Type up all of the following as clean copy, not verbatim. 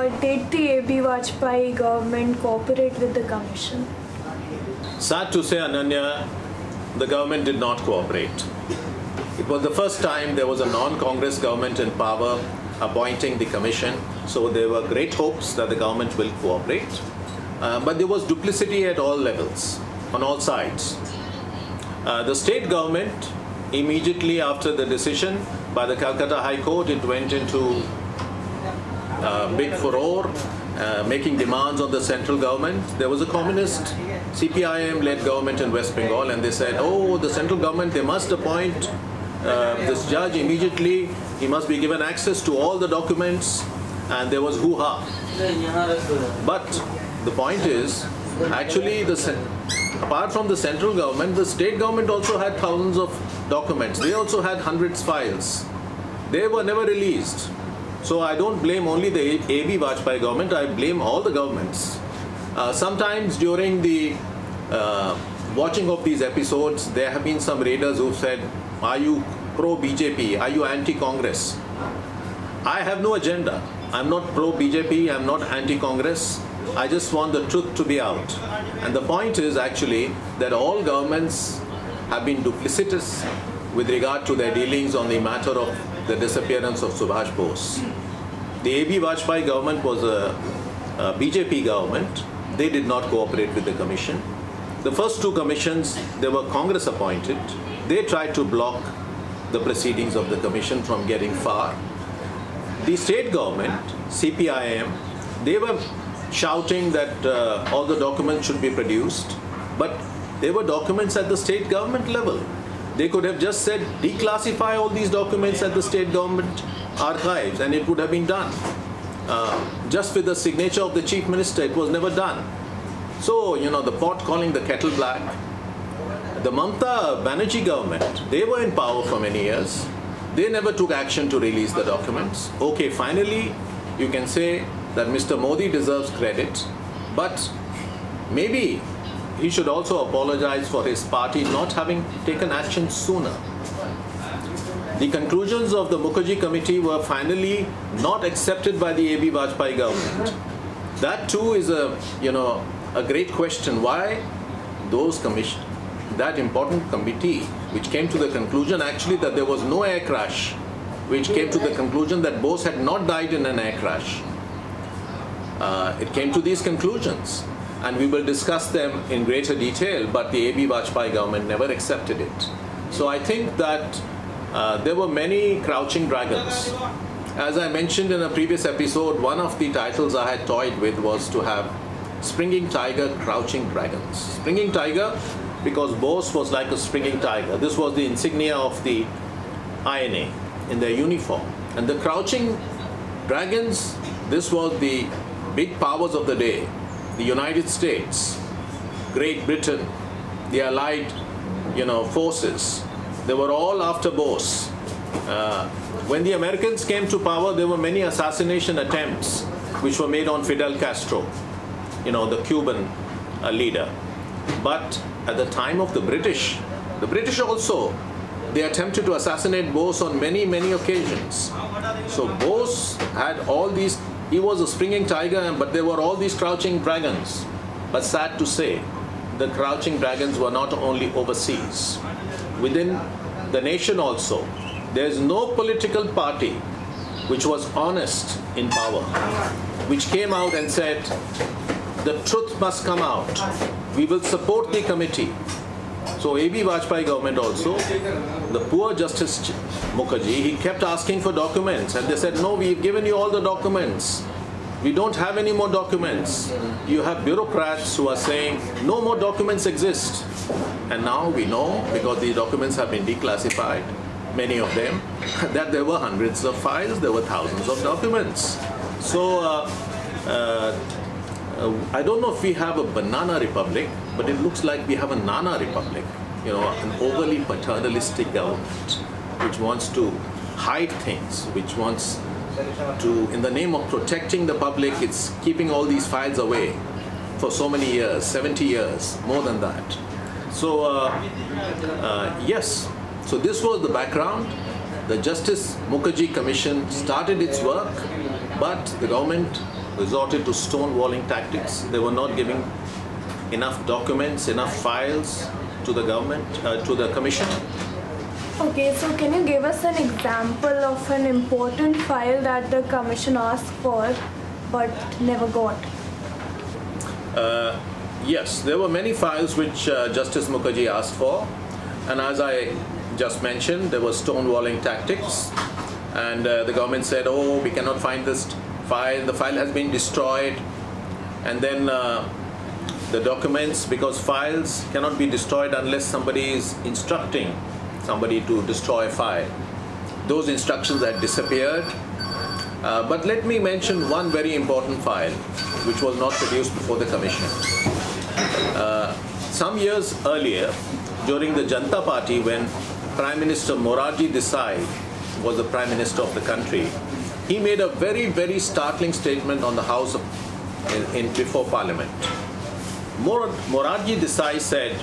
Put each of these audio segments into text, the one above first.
did the A.B. Vajpayee government cooperate with the commission? Sad to say, Ananya, the government did not cooperate. It was the first time there was a non-Congress government in power appointing the commission, so there were great hopes that the government will cooperate. But there was duplicity at all levels, on all sides. The state government, immediately after the decision by the Calcutta High Court, it went into big furore, making demands on the central government. There was a communist CPIM-led government in West Bengal, and they said, oh, the central government, they must appoint this judge immediately. He must be given access to all the documents, and there was hoo-ha. But the point is, actually, apart from the central government, the state government also had thousands of documents. They also had hundreds of files. They were never released. So I don't blame only the A.B. Vajpayee government, I blame all the governments. Sometimes during the watching of these episodes, there have been some raiders who said, are you pro-BJP? Are you anti-Congress? I have no agenda. I'm not pro-BJP, I'm not anti-Congress. I just want the truth to be out. And the point is actually that all governments have been duplicitous with regard to their dealings on the matter of the disappearance of Subhash Bose. The A.B. Vajpayee government was a BJP government. They did not cooperate with the commission. The first two commissions, they were Congress appointed. They tried to block the proceedings of the commission from getting far. The state government, CPIM, they were shouting that all the documents should be produced, but they were documents at the state government level. They could have just said, declassify all these documents at the state government archives, and it would have been done. Just with the signature of the chief minister, it was never done. So, you know, the pot calling the kettle black. The Mamata Banerjee government, they were in power for many years. They never took action to release the documents. Okay, finally, you can say that Mr. Modi deserves credit, but maybe he should also apologize for his party not having taken action sooner. The conclusions of the Mukherjee committee were finally not accepted by the A.B. Vajpayee government. That too is a great question. Why those commission, that important committee, which came to the conclusion actually that there was no air crash, which came to the conclusion that Bose had not died in an air crash. It came to these conclusions, and we will discuss them in greater detail, but the A.B. Vajpayee government never accepted it. So I think that there were many crouching dragons. As I mentioned in a previous episode, one of the titles I had toyed with was to have Springing Tiger, Crouching Dragons. Springing Tiger, because Bose was like a springing tiger. This was the insignia of the INA in their uniform. And the Crouching Dragons, this was the big powers of the day. The United States, Great Britain, the Allied, forces. They were all after Bose. When the Americans came to power, there were many assassination attempts which were made on Fidel Castro, the Cuban leader. But at the time of the British also, they attempted to assassinate Bose on many, many occasions. So Bose had all these, he was a springing tiger, but there were all these crouching dragons. But sad to say, the crouching dragons were not only overseas. Within the nation also, there is no political party which was honest in power, which came out and said, the truth must come out. We will support the committee. So A.B. Vajpayee government also, the poor Justice Mukherjee, he kept asking for documents, and they said, no, we've given you all the documents. We don't have any more documents. You have bureaucrats who are saying, no more documents exist. And now we know, because these documents have been declassified, many of them, that there were hundreds of files, there were thousands of documents. So I don't know if we have a banana republic, but it looks like we have a Nana republic, an overly paternalistic government which wants to hide things, which wants to, in the name of protecting the public, it's keeping all these files away for so many years, 70 years, more than that. So, yes, so this was the background. The Justice Mukherjee Commission started its work, but the government resorted to stonewalling tactics. They were not giving enough documents, enough files to the government, to the commission. Okay, so can you give us an example of an important file that the commission asked for but never got? Yes, there were many files which Justice Mukherjee asked for, and as I just mentioned, there was stonewalling tactics, and the government said, oh, we cannot find this file, the file has been destroyed, and then the documents, because files cannot be destroyed unless somebody is instructing somebody to destroy a file. Those instructions had disappeared. But let me mention one very important file which was not produced before the commission. Some years earlier, during the Janata Party, when Prime Minister Morarji Desai was the Prime Minister of the country, he made a very, very startling statement on the House before Parliament. Morarji Desai said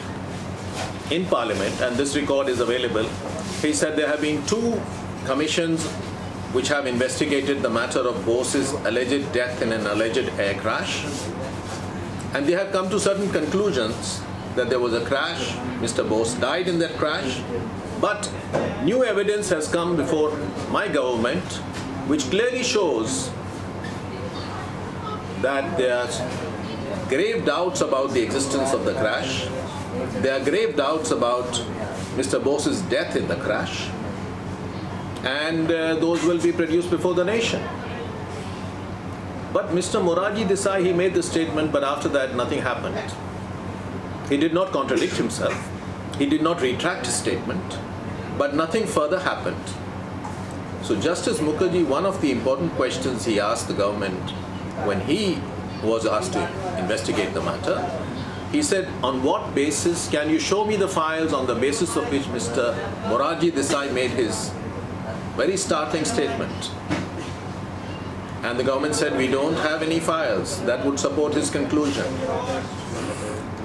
in Parliament, and this record is available, he said there have been 2 commissions which have investigated the matter of Bose's alleged death in an alleged air crash, and they have come to certain conclusions that there was a crash, Mr. Bose died in that crash, but new evidence has come before my government which clearly shows that there are grave doubts about the existence of the crash. There are grave doubts about Mr. Bose's death in the crash, and those will be produced before the nation. But Mr. Morarji Desai, he made the statement, but after that nothing happened. He did not contradict himself. He did not retract his statement, but nothing further happened. So Justice Mukherjee, one of the important questions he asked the government when he was asked to investigate the matter, he said, on what basis can you show me the files on the basis of which Mr. Morarji Desai made his very startling statement? And the government said, we don't have any files that would support his conclusion.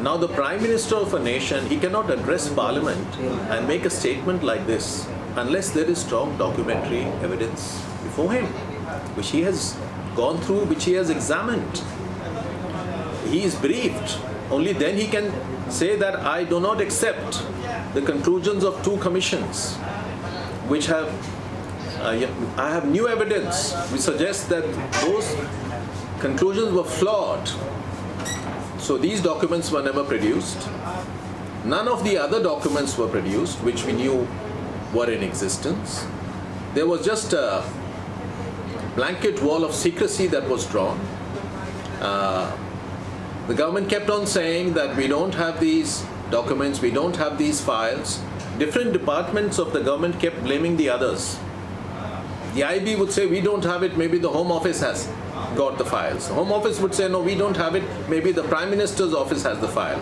Now the Prime Minister of a nation, he cannot address Parliament and make a statement like this unless there is strong documentary evidence before him, which he has gone through, which he has examined. He is briefed. Only then he can say that I do not accept the conclusions of 2 commissions which have I have new evidence which suggests that those conclusions were flawed. So these documents were never produced. None of the other documents were produced which we knew were in existence. There was just a blanket wall of secrecy that was drawn. The government kept on saying that we don't have these documents, we don't have these files. Different departments of the government kept blaming the others. The IB would say, we don't have it, maybe the Home Office has got the files. The Home Office would say, no, we don't have it, maybe the Prime Minister's office has the file.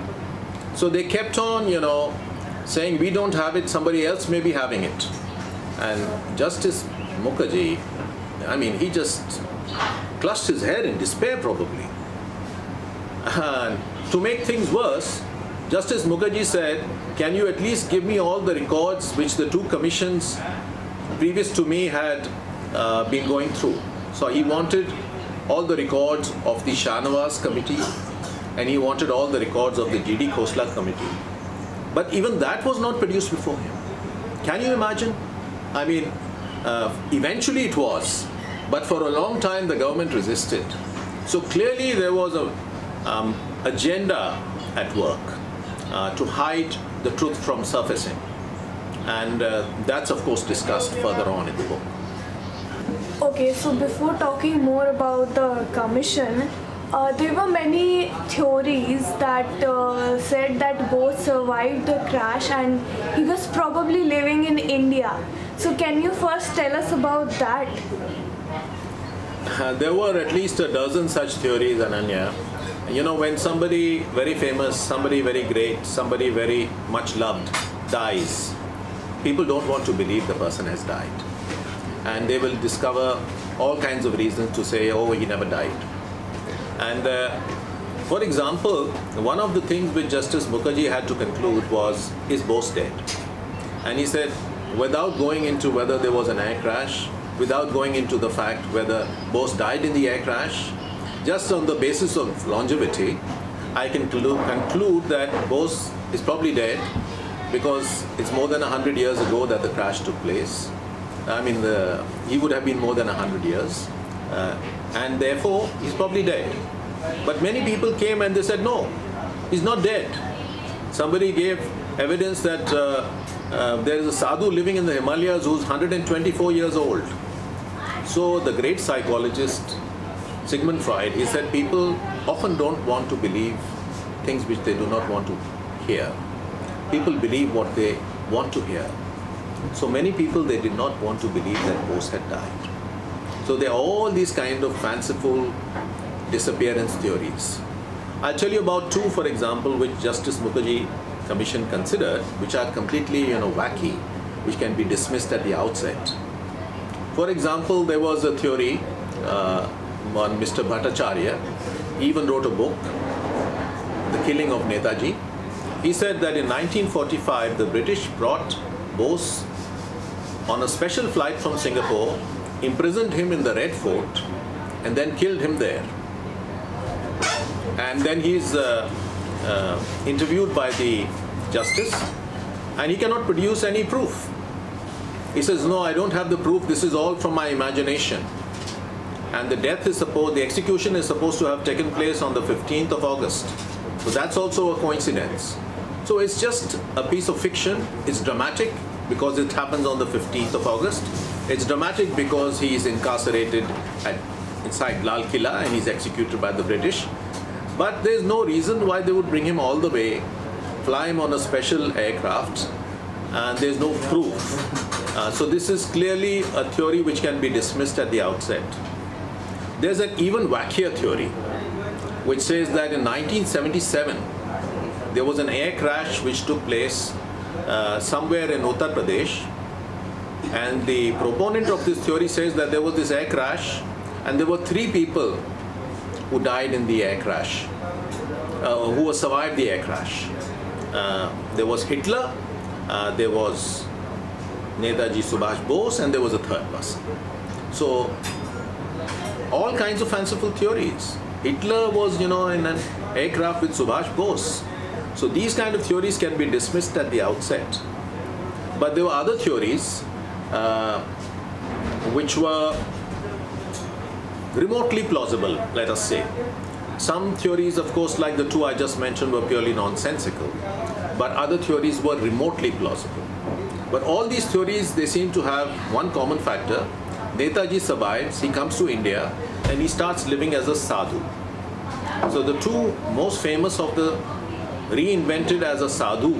So they kept on, saying, we don't have it, somebody else may be having it. And Justice Mukherjee, he just clutched his head in despair probably. And to make things worse, Justice Mukherjee said, can you at least give me all the records which the 2 commissions previous to me had been going through. So he wanted all the records of the Shahnawaz committee, and he wanted all the records of the G.D. Khosla committee. But even that was not produced before him. Can you imagine? Eventually it was, but for a long time the government resisted. So clearly there was a agenda at work to hide the truth from surfacing. And that's of course discussed further on in the book. Okay, so before talking more about the commission, there were many theories that said that Bose survived the crash and he was probably living in India. So can you first tell us about that? There were at least a dozen such theories, Ananya. When somebody very famous, somebody very great, somebody very much loved dies, people don't want to believe the person has died. And they will discover all kinds of reasons to say, oh, he never died. And for example, one of the things which Justice Mukherjee had to conclude was, is Bose dead? And he said, without going into whether there was an air crash, without going into the fact whether Bose died in the air crash, just on the basis of longevity, I can conclude that Bose is probably dead because it's more than 100 years ago that the crash took place. I mean, he would have been more than 100 years, and therefore he's probably dead. But many people came and they said, no, he's not dead. Somebody gave evidence that there is a sadhu living in the Himalayas who's 124 years old. So the great psychologist Sigmund Freud, he said people often don't want to believe things which they do not want to hear. People believe what they want to hear. So many people, they did not want to believe that Bose had died. So there are all these kind of fanciful disappearance theories. I'll tell you about two, for example, which Justice Mukherjee Commission considered, which are completely, wacky, which can be dismissed at the outset. For example, there was a theory on Mr. Bhattacharya. He even wrote a book, The Killing of Netaji. He said that in 1945, the British brought Bose on a special flight from Singapore, imprisoned him in the Red Fort, and then killed him there. And then he's interviewed by the justice, and he cannot produce any proof. He says, no, I don't have the proof, this is all from my imagination. And the execution is supposed to have taken place on the 15th of August. So that's also a coincidence. So it's just a piece of fiction. It's dramatic because it happens on the 15th of August. It's dramatic because he is incarcerated inside Lal Killa and he's executed by the British. But there's no reason why they would bring him all the way, fly him on a special aircraft, and there's no proof. So this is clearly a theory which can be dismissed at the outset. There's an even wackier theory which says that in 1977 there was an air crash which took place somewhere in Uttar Pradesh, and the proponent of this theory says that there was this air crash and there were 3 people who died in the air crash, who survived the air crash. There was Hitler, there was Netaji Subhash Bose, and there was a 3rd person. So all kinds of fanciful theories. Hitler was, in an aircraft with Subhash Bose. So these kind of theories can be dismissed at the outset. But there were other theories which were remotely plausible, let us say. Some theories, of course, like the 2 I just mentioned, were purely nonsensical. But other theories were remotely plausible. But all these theories, they seem to have one common factor. Netaji survives, he comes to India, and he starts living as a sadhu. So the 2 most famous of the reinvented as a sadhu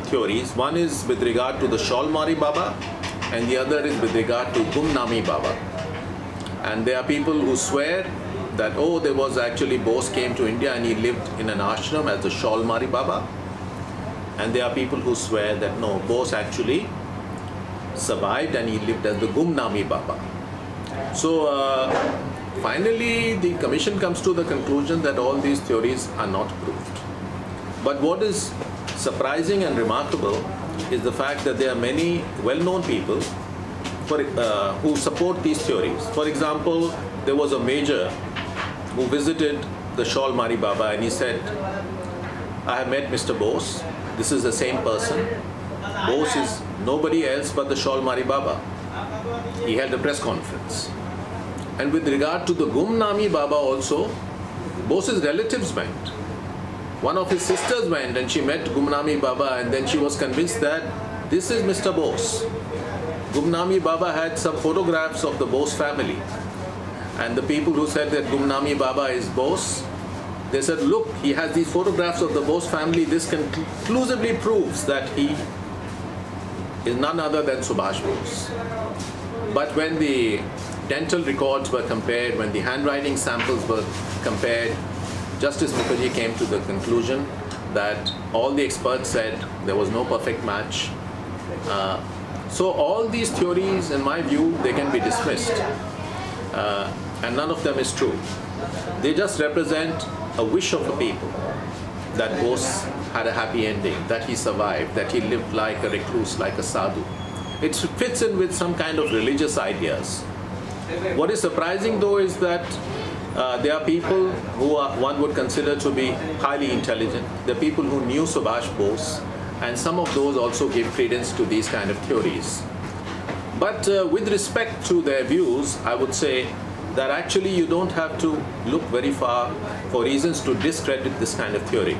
theories, one is with regard to the Sholmari Baba, and the other is with regard to Gumnami Baba. And there are people who swear that, oh, there was actually Bose came to India and he lived in an ashram as the Sholmari Baba. And there are people who swear that no, Bose actually survived and he lived as the Gumnami Baba. So finally the commission comes to the conclusion that all these theories are not proved. But what is surprising and remarkable is the fact that there are many well-known people who support these theories. For example, there was a major who visited the Sholmari Baba and he said, I have met Mr. Bose. This is the same person. Bose is nobody else but the Sholmari Baba. He held a press conference. And with regard to the Gumnami Baba also, Bose's relatives went. One of his sisters went and she met Gumnami Baba, and then she was convinced that this is Mr. Bose. Gumnami Baba had some photographs of the Bose family. And the people who said that Gumnami Baba is Bose, they said, look, he has these photographs of the Bose family. This conclusively proves that he is none other than Subhash Bose. But when the dental records were compared, when the handwriting samples were compared, Justice Mukherjee came to the conclusion that all the experts said there was no perfect match. So all these theories, in my view, they can be dismissed. And none of them is true. They just represent a wish of the people that Bose had a happy ending, that he survived, that he lived like a recluse, like a sadhu. It fits in with some kind of religious ideas. What is surprising though is that There are people who one would consider to be highly intelligent. There are people who knew Subhash Bose, and some of those also give credence to these kind of theories. But with respect to their views, I would say that actually you don't have to look very far for reasons to discredit this kind of theory.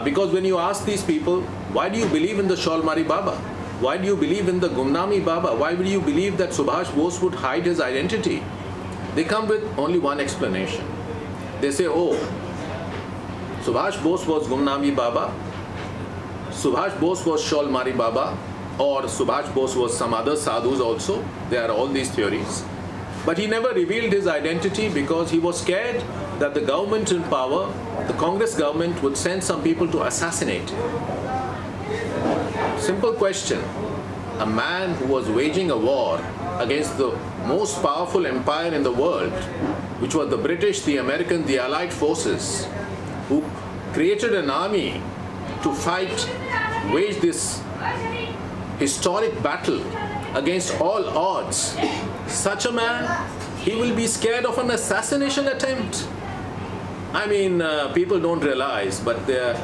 Because when you ask these people, why do you believe in the Sholmari Baba? Why do you believe in the Gumnami Baba? Why would you believe that Subhash Bose would hide his identity? They come with only one explanation. They say, oh, Subhash Bose was Gumnami Baba, Subhash Bose was Sholmari Baba, or Subhash Bose was some other sadhus also. There are all these theories. But he never revealed his identity because he was scared that the government in power, the Congress government, would send some people to assassinate him. Simple question. A man who was waging a war against the most powerful empire in the world, which was the British, the American, the Allied forces, who created an army to fight, wage this historic battle against all odds. Such a man, he will be scared of an assassination attempt. I mean, people don't realize, but they're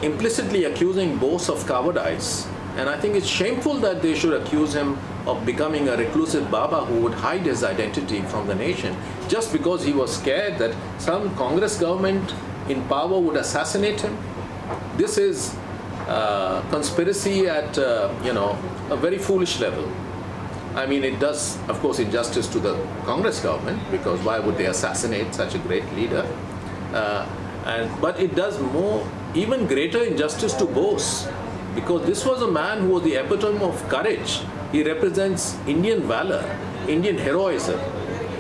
implicitly accusing Bose of cowardice. And I think it's shameful that they should accuse him of becoming a reclusive Baba who would hide his identity from the nation just because he was scared that some Congress government in power would assassinate him. This is conspiracy at, a very foolish level. I mean, it does, of course, injustice to the Congress government, because why would they assassinate such a great leader? But it does even greater injustice to Bose, because this was a man who was the epitome of courage. He represents Indian valor, Indian heroism.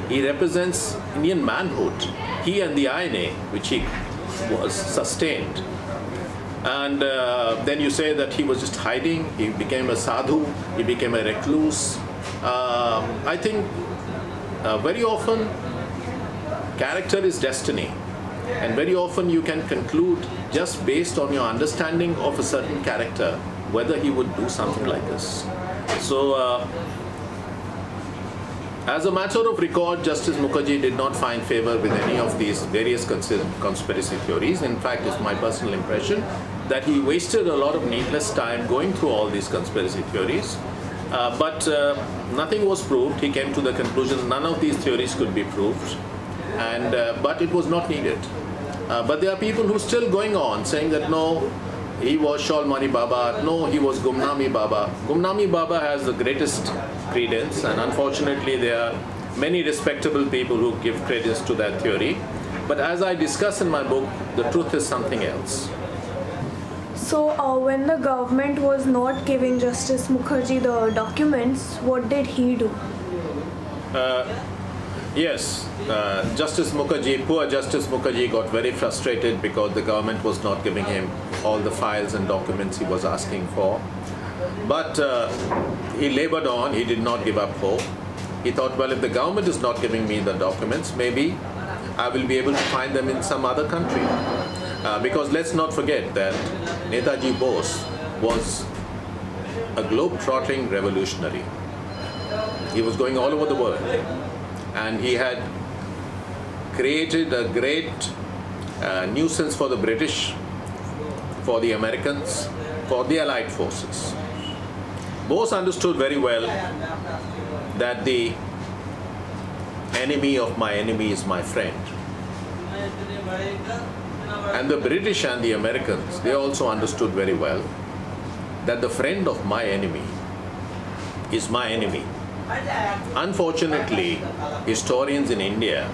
He represents Indian manhood. He and the INA, which he was sustained. And then you say that he was just hiding, he became a sadhu, he became a recluse. I think very often character is destiny, and very often you can conclude just based on your understanding of a certain character whether he would do something like this. So as a matter of record, Justice Mukherjee did not find favor with any of these various conspiracy theories. In fact, it's my personal impression that he wasted a lot of needless time going through all these conspiracy theories. But nothing was proved. He came to the conclusion none of these theories could be proved, but it was not needed. But there are people who are still going on saying that no, he was Sholmari Baba, no, he was Gumnami Baba. Gumnami Baba has the greatest credence, and unfortunately there are many respectable people who give credence to that theory. But as I discuss in my book, the truth is something else. So when the government was not giving Justice Mukherjee the documents, what did he do? Yes, Justice Mukherjee, poor Justice Mukherjee got very frustrated because the government was not giving him all the files and documents he was asking for. But he labored on, he did not give up hope. He thought, well, if the government is not giving me the documents, maybe I will be able to find them in some other country. Because let's not forget that Netaji Bose was a globe-trotting revolutionary. He was going all over the world, and he had created a great nuisance for the British, for the Americans, for the Allied forces. Bose understood very well that the enemy of my enemy is my friend. And the British and the Americans, they also understood very well that the friend of my enemy is my enemy. Unfortunately, historians in India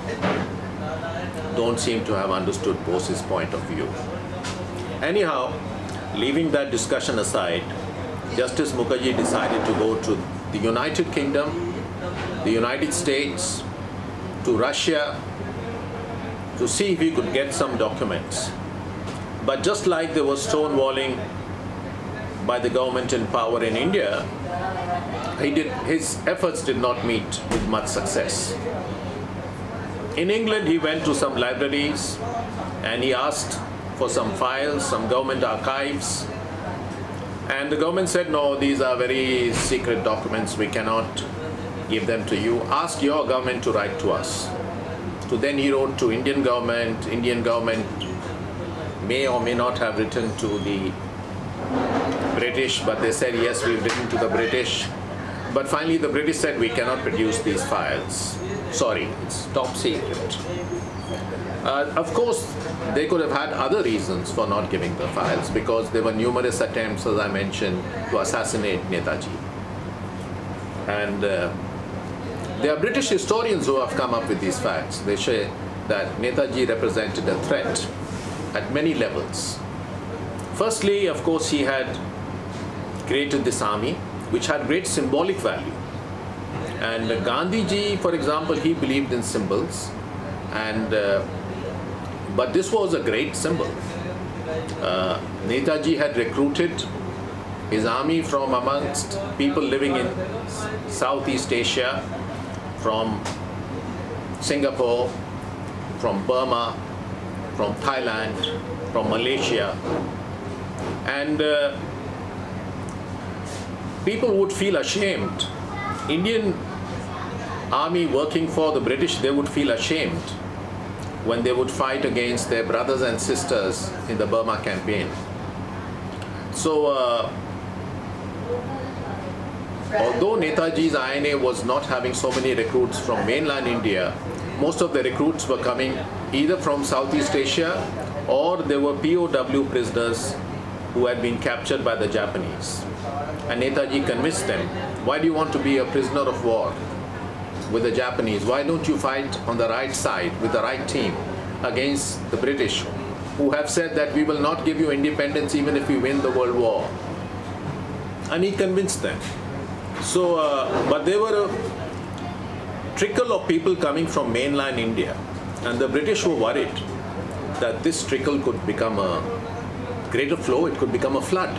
don't seem to have understood Bose's point of view. Anyhow, leaving that discussion aside, Justice Mukherjee decided to go to the United Kingdom, the United States, to Russia, to see if he could get some documents. But just like there was stonewalling by the government in power in India, his efforts did not meet with much success. In England, he went to some libraries and he asked for some files, some government archives. And the government said, no, these are very secret documents, we cannot give them to you. Ask your government to write to us. So then he wrote to Indian government. Indian government may or may not have written to the British, but they said, yes, we've written to the British. But finally the British said, we cannot produce these files. Sorry, it's top secret. Of course, they could have had other reasons for not giving the files, because there were numerous attempts, as I mentioned, to assassinate Netaji. And there are British historians who have come up with these facts. They say that Netaji represented a threat at many levels. Firstly, of course, he had created this army, which had great symbolic value. And Gandhiji, for example, he believed in symbols, and but this was a great symbol. Netaji had recruited his army from amongst people living in Southeast Asia, from Singapore, from Burma, from Thailand, from Malaysia, and people would feel ashamed. Indian army working for the British, they would feel ashamed when they would fight against their brothers and sisters in the Burma campaign. So, although Netaji's INA was not having so many recruits from mainland India, most of the recruits were coming either from Southeast Asia, or they were POW prisoners who had been captured by the Japanese. And Netaji convinced them, why do you want to be a prisoner of war with the Japanese? Why don't you fight on the right side with the right team against the British, who have said that we will not give you independence even if we win the World War? And he convinced them. So, but there were a trickle of people coming from mainland India, and the British were worried that this trickle could become a greater flow, it could become a flood.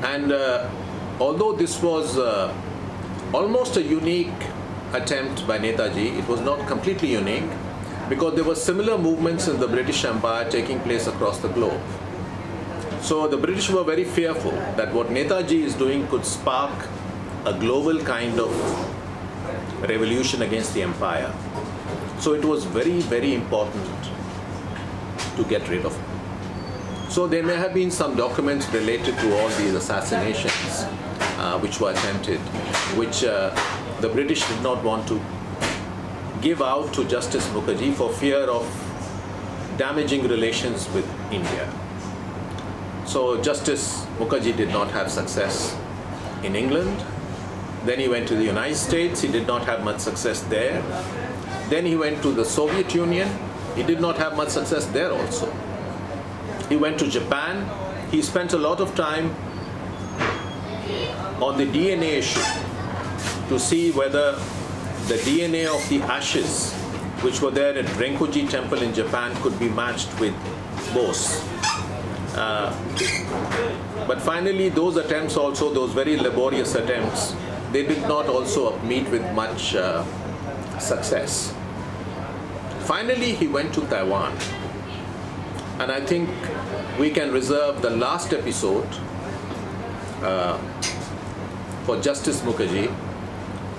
And although this was almost a unique attempt by Netaji, it was not completely unique, because there were similar movements in the British Empire taking place across the globe. So the British were very fearful that what Netaji is doing could spark a global kind of revolution against the empire. So it was very, very important to get rid of him. So there may have been some documents related to all these assassinations which were attempted, which the British did not want to give out to Justice Mukherjee for fear of damaging relations with India. So Justice Mukherjee did not have success in England. Then he went to the United States. He did not have much success there. Then he went to the Soviet Union. He did not have much success there also. He went to Japan. He spent a lot of time on the DNA issue to see whether the DNA of the ashes which were there at Renkoji Temple in Japan could be matched with Bose. But finally those attempts also, those very laborious attempts, they did not also meet with much success. Finally he went to Taiwan, and I think we can reserve the last episode for Justice Mukherjee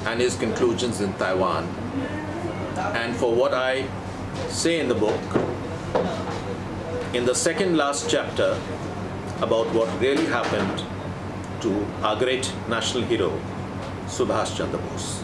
and his conclusions in Taiwan, and for what I say in the book, in the second last chapter, about what really happened to our great national hero, Subhash Chandra Bose.